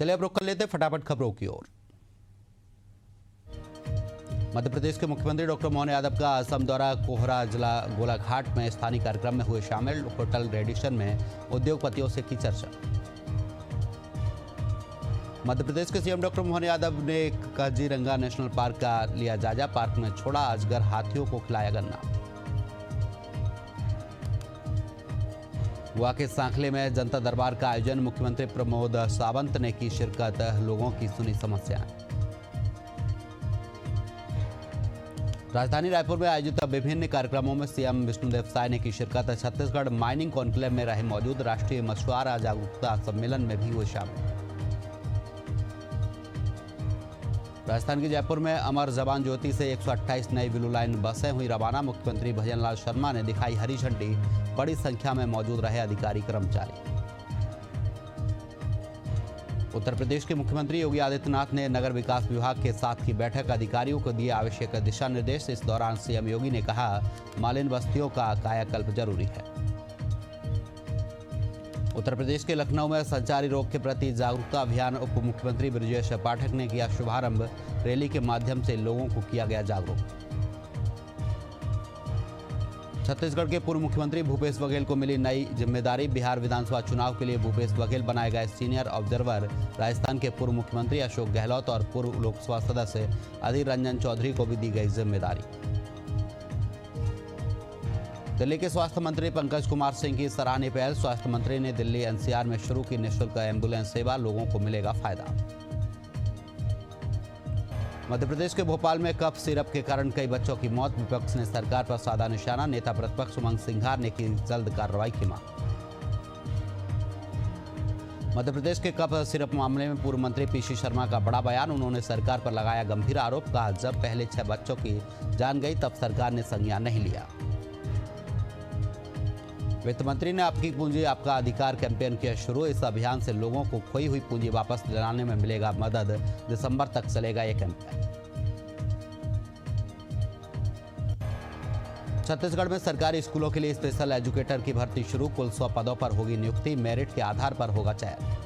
चलिए अब रुक कर लेते फटाफट खबरों की ओर। मध्य प्रदेश के मुख्यमंत्री डॉक्टर मोहन यादव का असम दौरा, कोहरा जिला गोलाघाट में स्थानीय कार्यक्रम में हुए शामिल। होटल रेडिसन में उद्योगपतियों से की चर्चा। मध्य प्रदेश के सीएम डॉक्टर मोहन यादव ने काजीरंगा नेशनल पार्क का लिया जायजा। पार्क में छोड़ा अजगर, हाथियों को खिलाया गन्ना। गोवा के सांखले में जनता दरबार का आयोजन, मुख्यमंत्री प्रमोद सावंत ने की शिरकत, लोगों की सुनी समस्याएं। राजधानी रायपुर में आयोजित विभिन्न कार्यक्रमों में सीएम विष्णुदेव साय ने की शिरकत। छत्तीसगढ़ माइनिंग कॉन्क्लेव में रहे मौजूद। राष्ट्रीय मछुआरा जागरूकता सम्मेलन में भी हुए शामिल। राजस्थान के जयपुर में अमर जवान ज्योति से 128 नई ब्लू लाइन बसें हुई रवाना। मुख्यमंत्री भजनलाल शर्मा ने दिखाई हरी झंडी। बड़ी संख्या में मौजूद रहे अधिकारी कर्मचारी। उत्तर प्रदेश के मुख्यमंत्री योगी आदित्यनाथ ने नगर विकास विभाग के साथ की बैठक, अधिकारियों को दिए आवश्यक दिशा निर्देश। इस दौरान सीएम योगी ने कहा, मालिन बस्तियों का कायाकल्प जरूरी है। उत्तर प्रदेश के लखनऊ में संचारी रोग के प्रति जागरूकता अभियान, उप मुख्यमंत्री ब्रजेश पाठक ने किया शुभारंभ। रैली के माध्यम से लोगों को किया गया जागरूक। छत्तीसगढ़ के पूर्व मुख्यमंत्री भूपेश बघेल को मिली नई जिम्मेदारी। बिहार विधानसभा चुनाव के लिए भूपेश बघेल बनाए गए सीनियर ऑब्जर्वर। राजस्थान के पूर्व मुख्यमंत्री अशोक गहलोत और पूर्व लोकसभा सदस्य अधीर रंजन चौधरी को भी दी गई जिम्मेदारी। दिल्ली के स्वास्थ्य मंत्री पंकज कुमार सिंह की सराहनीय पहल। स्वास्थ्य मंत्री ने दिल्ली एनसीआर में शुरू की निःशुल्क एम्बुलेंस सेवा, लोगों को मिलेगा फायदा। मध्य प्रदेश के भोपाल में कफ सिरप के कारण कई बच्चों की मौत। विपक्ष ने सरकार पर साधा निशाना। नेता प्रतिपक्ष उमंग सिंघार ने की जल्द कार्रवाई की मांग। मध्य प्रदेश के कफ सिरप मामले में पूर्व मंत्री पीसी शर्मा का बड़ा बयान। उन्होंने सरकार पर लगाया गंभीर आरोप। कहा, जब पहले 6 बच्चों की जान गई तब सरकार ने संज्ञान नहीं लिया। वित्त मंत्री ने आपकी पूंजी आपका अधिकार कैंपेन किया शुरू। इस अभियान से लोगों को खोई हुई पूंजी वापस दिलाने में मिलेगा मदद। दिसंबर तक चलेगा यह कैंपेन। छत्तीसगढ़ में सरकारी स्कूलों के लिए स्पेशल एजुकेटर की भर्ती शुरू। कुल 100 पदों पर होगी नियुक्ति। मेरिट के आधार पर होगा चयन।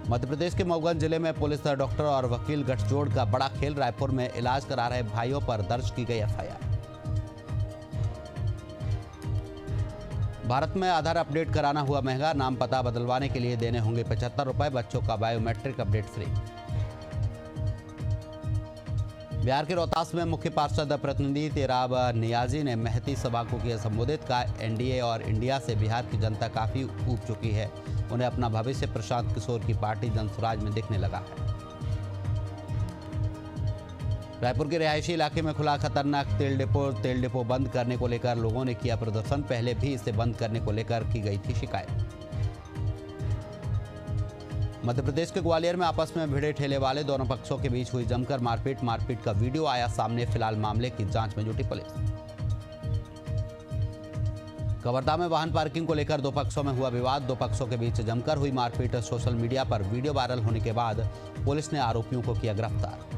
मध्य प्रदेश के मऊगंज जिले में पुलिस, डॉक्टर और वकील गठजोड़ का बड़ा खेल। रायपुर में इलाज करा रहे भाइयों पर दर्ज की गई एफआईआर। भारत में आधार अपडेट कराना हुआ महंगा। नाम पता बदलवाने के लिए देने होंगे 75 रुपए। बच्चों का बायोमेट्रिक अपडेट फ्री। बिहार के रोहतास में मुख्य पार्षद प्रतिनिधि तेराब नियाजी ने महती सभा को किया संबोधित। का एनडीए और इंडिया से बिहार की जनता काफी ऊब चुकी है। उन्हें अपना भविष्य प्रशांत किशोर की पार्टी जनसुराज में दिखने लगा है। रायपुर के रिहायशी इलाके में खुला खतरनाक तेल डिपो बंद करने को लेकर लोगों ने किया प्रदर्शन। पहले भी इसे बंद करने को लेकर की गई थी शिकायत। मध्य प्रदेश के ग्वालियर में आपस में भिड़े ठेले वाले, दोनों पक्षों के बीच हुई जमकर मारपीट का वीडियो आया सामने। फिलहाल मामले की जांच में जुटी पुलिस। कवर्धा में वाहन पार्किंग को लेकर 2 पक्षों में हुआ विवाद। 2 पक्षों के बीच जमकर हुई मारपीट। सोशल मीडिया पर वीडियो वायरल होने के बाद पुलिस ने आरोपियों को किया गिरफ्तार।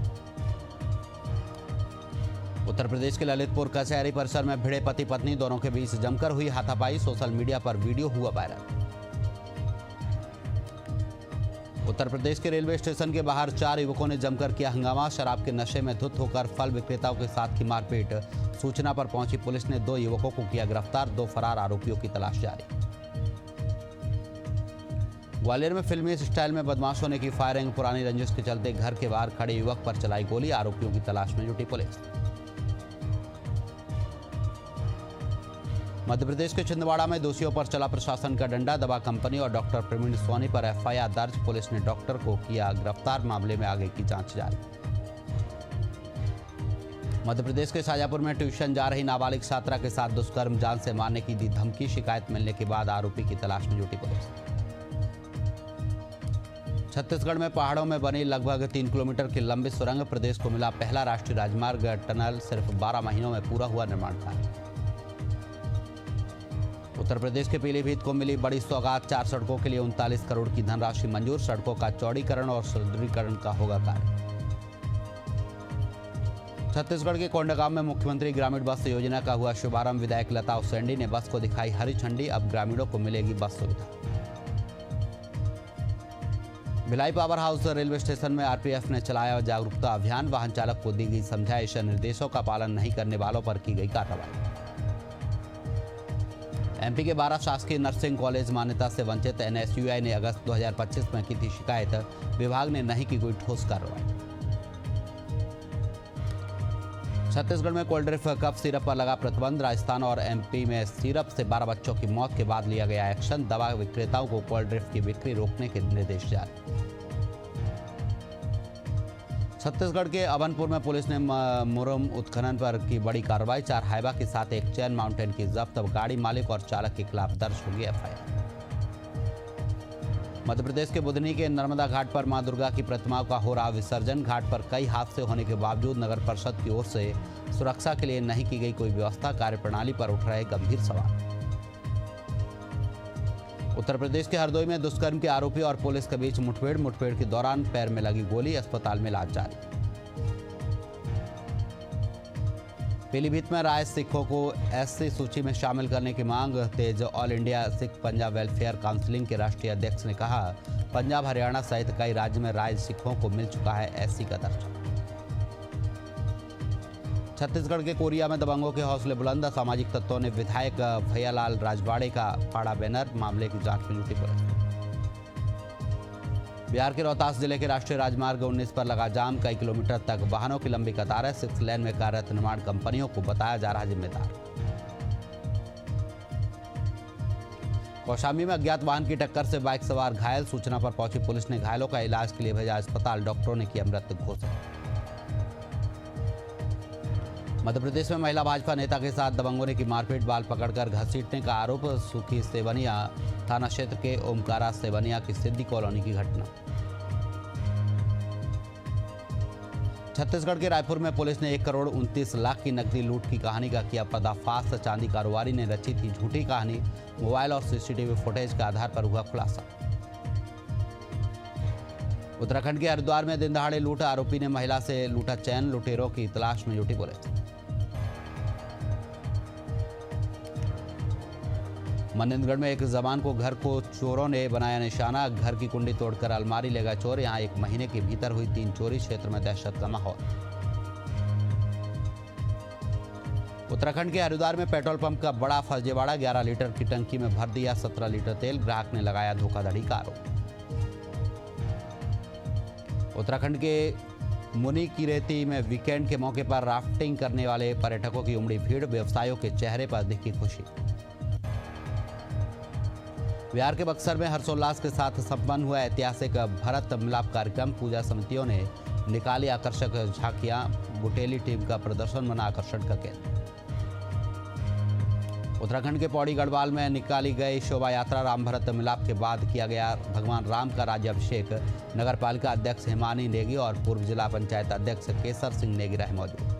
उत्तर प्रदेश के ललितपुर कचहरी परिसर में भिड़े पति पत्नी, दोनों के बीच जमकर हुई हाथापाई। सोशल मीडिया पर वीडियो हुआ वायरल। उत्तर प्रदेश के रेलवे स्टेशन के बाहर 4 युवकों ने जमकर किया हंगामा। शराब के नशे में धुत होकर फल विक्रेताओं के साथ की मारपीट। सूचना पर पहुंची पुलिस ने 2 युवकों को किया गिरफ्तार। 2 फरार आरोपियों की तलाश जारी। ग्वालियर में फिल्मी स्टाइल में बदमाशों ने की फायरिंग। पुरानी रंजिश के चलते घर के बाहर खड़े युवक पर चलाई गोली। आरोपियों की तलाश में जुटी पुलिस। मध्य प्रदेश के छिंदवाड़ा में दोषियों पर चला प्रशासन का डंडा। दवा कंपनी और डॉक्टर प्रवीण सोनी पर एफआईआर दर्ज। पुलिस ने डॉक्टर को किया गिरफ्तार। मामले में आगे की जांच जारी। मध्य प्रदेश के शाजापुर में ट्यूशन जा रही नाबालिग छात्रा के साथ दुष्कर्म, जान से मारने की दी धमकी। शिकायत मिलने के बाद आरोपी की तलाश में जुटी पुलिस। छत्तीसगढ़ में पहाड़ों में बनी लगभग 3 किलोमीटर की लंबी सुरंग। प्रदेश को मिला पहला राष्ट्रीय राजमार्ग टनल। सिर्फ 12 महीनों में पूरा हुआ निर्माण कार्य। उत्तर प्रदेश के पीलीभीत को मिली बड़ी सौगात। 4 सड़कों के लिए 39 करोड़ की धनराशि मंजूर। सड़कों का चौड़ीकरण और सुदृढ़ीकरण का होगा कार्य। छत्तीसगढ़ के कोंडागांव में मुख्यमंत्री ग्रामीण बस योजना का हुआ शुभारंभ। विधायक लता उसेंडी ने बस को दिखाई हरी झंडी। अब ग्रामीणों को मिलेगी बस सुविधा। Bhilai power house railway station में आरपीएफ ने चलाया जागरूकता अभियान। वाहन चालक को दी गई समझाइश, निर्देशों का पालन नहीं करने वालों पर की गई कार्रवाई। एमपी के 12 शासकीय नर्सिंग कॉलेज मान्यता से वंचित। एनएसयूआई ने अगस्त 2025 में की थी शिकायत, विभाग ने नहीं की कोई ठोस कार्रवाई। छत्तीसगढ़ में कोल्ड ड्रिंक कफ सिरप पर लगा प्रतिबंध। राजस्थान और एमपी में सिरप से 12 बच्चों की मौत के बाद लिया गया एक्शन। दवा विक्रेताओं को कोल्ड ड्रिंक की बिक्री रोकने के निर्देश जारी। छत्तीसगढ़ के अभनपुर में पुलिस ने मुरम उत्खनन पर की बड़ी कार्रवाई। 4 हाइवा के साथ एक चैन माउंटेन की जब्त। गाड़ी मालिक और चालक के खिलाफ दर्ज होगी एफआईआर। मध्य प्रदेश के बुधनी के नर्मदा घाट पर मां दुर्गा की प्रतिमाओं का हो रहा विसर्जन। घाट पर कई हादसे होने के बावजूद नगर परिषद की ओर से सुरक्षा के लिए नहीं की गई कोई व्यवस्था। कार्यप्रणाली पर उठ रहे गंभीर सवाल। उत्तर प्रदेश के हरदोई में दुष्कर्म के आरोपी और पुलिस के बीच मुठभेड़ के दौरान पैर में लगी गोली, अस्पताल में इलाज जारी। पीलीभीत में राय सिखों को एससी सूची में शामिल करने की मांग तेज। All India Sikh Punjab welfare counselling के राष्ट्रीय अध्यक्ष ने कहा, पंजाब हरियाणा सहित कई राज्य में राय सिखों को मिल चुका है एससी का दर्जा। छत्तीसगढ़ के कोरिया में दबंगों के हौसले बुलंद। सामाजिक तत्वों ने विधायक भैयालाल राजवाड़े का फाड़ा बैनर। मामले की जांच में जुटी पुलिस। बिहार के रोहतास जिले के राष्ट्रीय राजमार्ग 19 पर लगा जाम। कई किलोमीटर तक वाहनों की लंबी कतार है। 6 लेन में कार्यरत निर्माण कंपनियों को बताया जा रहा जिम्मेदार। कौशाम्बी में अज्ञात वाहन की टक्कर से बाइक सवार घायल। सूचना पर पहुंची पुलिस ने घायलों का इलाज के लिए भेजा अस्पताल। डॉक्टरों ने किया मृत घोषित। मध्य प्रदेश में महिला भाजपा नेता के साथ दबंगों ने की मारपीट। बाल पकड़कर घसीटने का आरोप। सुखी सेवनिया थाना क्षेत्र के ओमकारा सेवनिया की सिद्धि कॉलोनी की घटना। छत्तीसगढ़ के रायपुर में पुलिस ने 1 करोड़ 29 लाख की नकदी लूट की कहानी का किया पर्दाफाश। चांदी कारोबारी ने रची थी झूठी कहानी। मोबाइल और सीसीटीवी फुटेज के आधार पर हुआ खुलासा। उत्तराखंड के हरिद्वार में दिन दहाड़े लूट। आरोपी ने महिला से लूटा चैन। लुटेरों की तलाश में जुटी पुलिस। मनेन्द्रगढ़ में एक जवान को घर को चोरों ने बनाया निशाना। घर की कुंडी तोड़कर अलमारी ले गए चोर। यहां 1 महीने के भीतर हुई 3 चोरी। क्षेत्र में दहशत का माहौल। उत्तराखंड के हरिद्वार में पेट्रोल पंप का बड़ा फर्जीवाड़ा। 11 लीटर की टंकी में भर दिया 17 लीटर तेल। ग्राहक ने लगाया धोखाधड़ी का आरोप। उत्तराखंड के मुनि की रेती में वीकेंड के मौके पर राफ्टिंग करने वाले पर्यटकों की उमड़ी भीड़। व्यवसायियों के चेहरे पर दिखी खुशी। बिहार के बक्सर में हर्षोल्लास के साथ संपन्न हुआ ऐतिहासिक भरत मिलाप कार्यक्रम। पूजा समितियों ने निकाली आकर्षक झांकियां। बुटेली टीम का प्रदर्शन बना आकर्षण का केंद्र। उत्तराखंड के पौड़ी गढ़वाल में निकाली गई शोभा यात्रा। राम भरत मिलाप के बाद किया गया भगवान राम का राज्याभिषेक। नगर पालिका अध्यक्ष हिमानी नेगी और पूर्व जिला पंचायत अध्यक्ष केसर सिंह नेगी रहे मौजूद।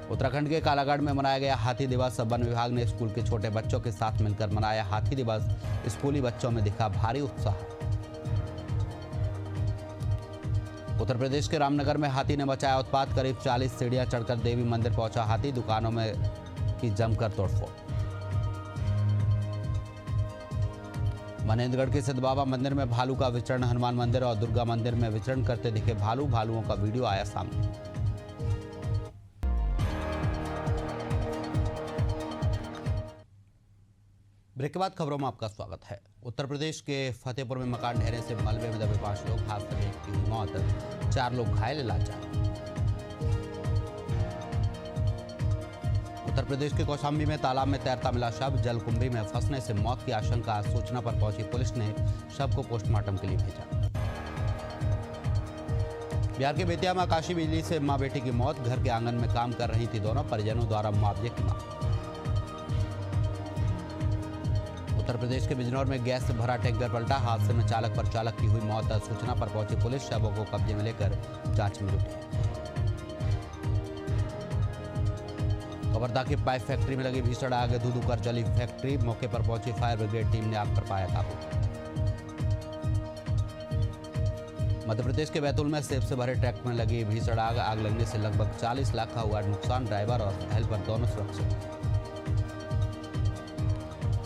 उत्तराखंड के कालागढ़ में मनाया गया हाथी दिवस। वन विभाग ने स्कूल के छोटे बच्चों के साथ मिलकर मनाया हाथी दिवस। स्कूली बच्चों में दिखा भारी उत्साह। उत्तर प्रदेश के रामनगर में हाथी ने मचाया उत्पात। करीब 40 सीढ़ियां चढ़कर देवी मंदिर पहुंचा हाथी। दुकानों में की जमकर तोड़फोड़। मनेन्द्रगढ़ के सिद्ध बाबा मंदिर में भालू का विचरण। हनुमान मंदिर और दुर्गा मंदिर में विचरण करते दिखे भालू। भालुओं का वीडियो आया सामने। ब्रेक के बाद खबरों में आपका स्वागत है। उत्तर प्रदेश के फतेहपुर में मकान ढहने से मलबे में दबे 5 लोग। हादसे में एक की हुई मौत। 4 लोग घायल, इलाज जारी। उत्तर प्रदेश के कौशाम्बी में तालाब में तैरता मिला शव। जलकुंभी में फंसने से मौत की आशंका। सूचना पर पहुंची पुलिस ने शव को पोस्टमार्टम के लिए भेजा। बिहार के बेतिया में आकाशीय बिजली से मां बेटी की मौत। घर के आंगन में काम कर रही थी दोनों। परिजनों द्वारा मुआवजे की मांग। उत्तर प्रदेश के बिजनौर में गैस से भरा टैंकर पलटा। हादसे में चालक पर चालक की हुई मौत। सूचना पर पहुंची पुलिस शवों को कब्जे में लेकर जांच में जुटी। कवर्धा की पाइप फैक्ट्री में लगी भीषण आग। धू कर जली फैक्ट्री। मौके पर पहुंची फायर ब्रिगेड टीम ने आग पर पाया काबू। मध्य प्रदेश के बैतूल में सेब से भरे ट्रक में लगी भीषण आग। आग लगने से लगभग 40 लाख का हुआ नुकसान। ड्राइवर और हेल्पर दोनों सुरक्षित।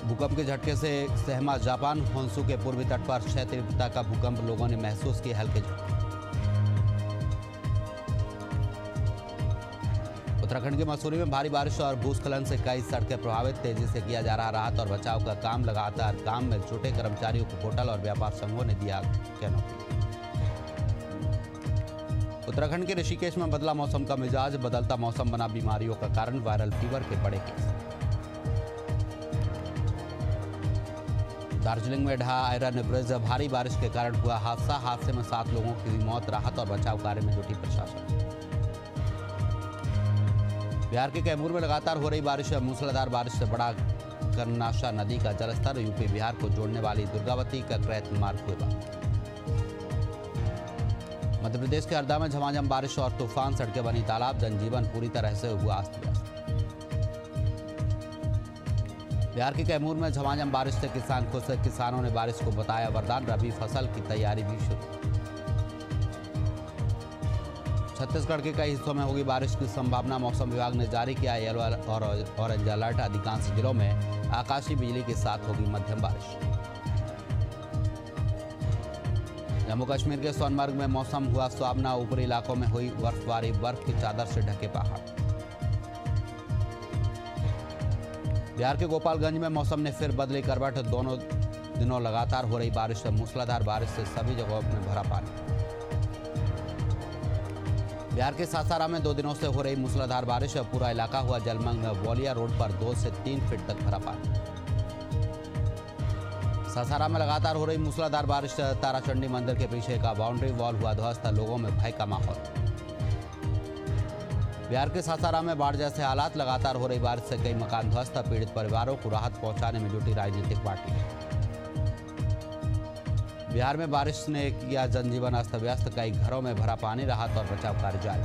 भूकंप के झटके से सहमा जापान। होन्सू के पूर्वी तट पर 6 तीव्रता का भूकंप लोगों ने महसूस किए हल्के झटके। उत्तराखंड के मसूरी में भारी बारिश और भूस्खलन से कई सड़कें प्रभावित। तेजी से किया जा रहा राहत और बचाव का काम लगातार। काम में जुटे कर्मचारियों को होटल और व्यापार संघों ने दिया कैनोपी। उत्तराखंड के ऋषिकेश में बदला मौसम का मिजाज। बदलता मौसम बना बीमारियों का कारण। वायरल फीवर के बड़े केस। दार्जिलिंग में ढहा आयरन ब्रिज। भारी बारिश के कारण हुआ हादसा। हादसे में 7 लोगों की हुई मौत। राहत और बचाव कार्य में जुटी प्रशासन। बिहार के कैमूर में लगातार हो रही बारिश। मूसलाधार बारिश से बढ़ा कर्नाशा नदी का जलस्तर। यूपी बिहार को जोड़ने वाली दुर्गावती ककरैत मार्ग हुए बंद। मध्य प्रदेश के हरदा में झमाझम बारिश और तूफान। सड़कें बनी तालाब। जनजीवन पूरी तरह से हुआ अस्त व्यस्त। बिहार के कैमूर में झमाझम बारिश से किसान खुश। किसानों ने बारिश को बताया वरदान। रबी फसल की तैयारी भी शुरू। छत्तीसगढ़ के कई हिस्सों में होगी बारिश की संभावना। मौसम विभाग ने जारी किया येलो और ऑरेंज अलर्ट। अधिकांश जिलों में आकाशीय बिजली के साथ होगी मध्यम बारिश। जम्मू कश्मीर के सोनमर्ग में मौसम हुआ सुहावना। ऊपरी इलाकों में हुई बर्फबारी। बर्फ की चादर से ढके पहाड़। बिहार के गोपालगंज में मौसम ने फिर बदली करवट। दोनों दिनों लगातार हो रही बारिश। मूसलाधार बारिश से सभी जगहों में भरा पानी। बिहार के सासाराम में 2 दिनों से हो रही मूसलाधार बारिश। पूरा इलाका हुआ जलमग्न। बौलिया रोड पर 2 से 3 फीट तक भरा पानी। सासाराम में लगातार हो रही मूसलाधार बारिश। ताराचंडी मंदिर के पीछे का बाउंड्री वॉल हुआ ध्वस्त। लोगों में भय का माहौल। बिहार के सासाराम में बाढ़ जैसे हालात। लगातार हो रही बारिश से कई मकान ध्वस्त। पीड़ित परिवारों को राहत पहुंचाने में जुटी राजनीतिक पार्टी। बिहार में बारिश ने किया जनजीवन अस्त व्यस्त। कई घरों में भरा पानी। राहत और बचाव कार्य जारी।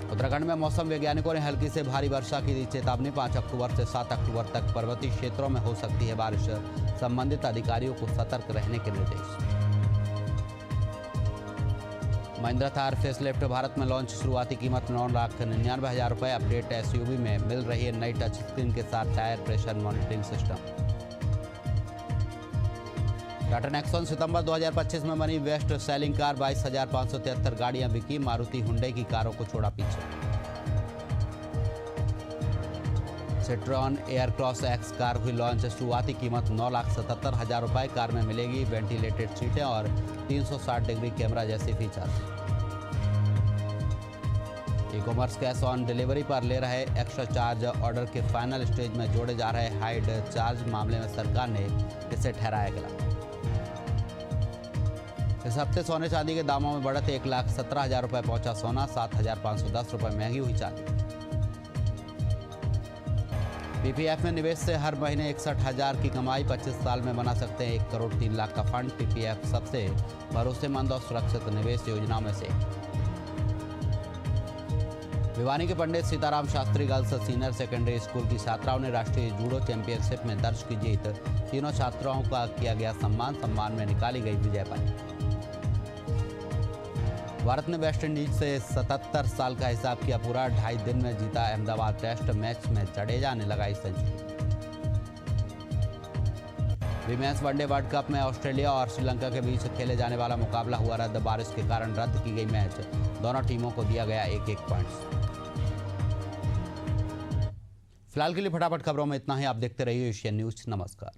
उत्तराखंड में मौसम वैज्ञानिकों ने हल्की से भारी वर्षा की दी चेतावनी। 5 अक्टूबर से 7 अक्टूबर तक पर्वतीय क्षेत्रों में हो सकती है बारिश। संबंधित अधिकारियों को सतर्क रहने के निर्देश। महिंद्रा थार फेसलिफ्ट भारत में लॉन्च। शुरुआती कीमत 9,99,000 रुपये। अपडेट एसयूवी में मिल रही है नई टच स्क्रीन के साथ tyre pressure monitoring system. Tata Nexon सितंबर 2025 में बनी बेस्ट सेलिंग कार। 22,573 गाड़ियां बिकी। मारुति हुंडई की कारों को छोड़ा पीछे। सिट्रॉन एयरक्रॉस एक्स कार हुई लॉन्च। शुरुआती कीमत 9,77,000 रुपये। कार में मिलेगी वेंटिलेटेड सीटें और 360 डिग्री कैमरा जैसे features. E commerce cash on delivery पर ले रहे एक्स्ट्रा चार्ज। ऑर्डर के फाइनल स्टेज में जोड़े जा रहे हाइड चार्ज मामले में सरकार ने इसे ठहराया गया। इस हफ्ते सोने चांदी के दामों में बढ़त। 1,17,000 रुपये पहुंचा सोना। 7,510 रुपये महंगी हुई चांदी। पीपीएफ में निवेश से हर महीने 61,000 की कमाई। 25 साल में बना सकते हैं 1 करोड़ 3 लाख का फंड। पीपीएफ सबसे भरोसेमंद और सुरक्षित निवेश योजनाओं में से। भिवानी के Pandit Sitaram Shastri girls senior secondary school की छात्राओं ने राष्ट्रीय जूडो चैंपियनशिप में दर्ज की जीत। तीनों छात्राओं का किया गया सम्मान। सम्मान में निकाली गई विजय पारी। भारत ने वेस्टइंडीज से 77 साल का हिसाब किया पूरा। 2.5 दिन में जीता अहमदाबाद टेस्ट मैच में जडेजा ने लगाई century. Women's one day world cup में ऑस्ट्रेलिया और श्रीलंका के बीच खेले जाने वाला मुकाबला हुआ रद्द। बारिश के कारण रद्द की गई मैच। दोनों टीमों को दिया गया 1-1 पॉइंट्स। फिलहाल के लिए फटाफट खबरों में इतना ही। आप देखते रहिए एशियन न्यूज। नमस्कार।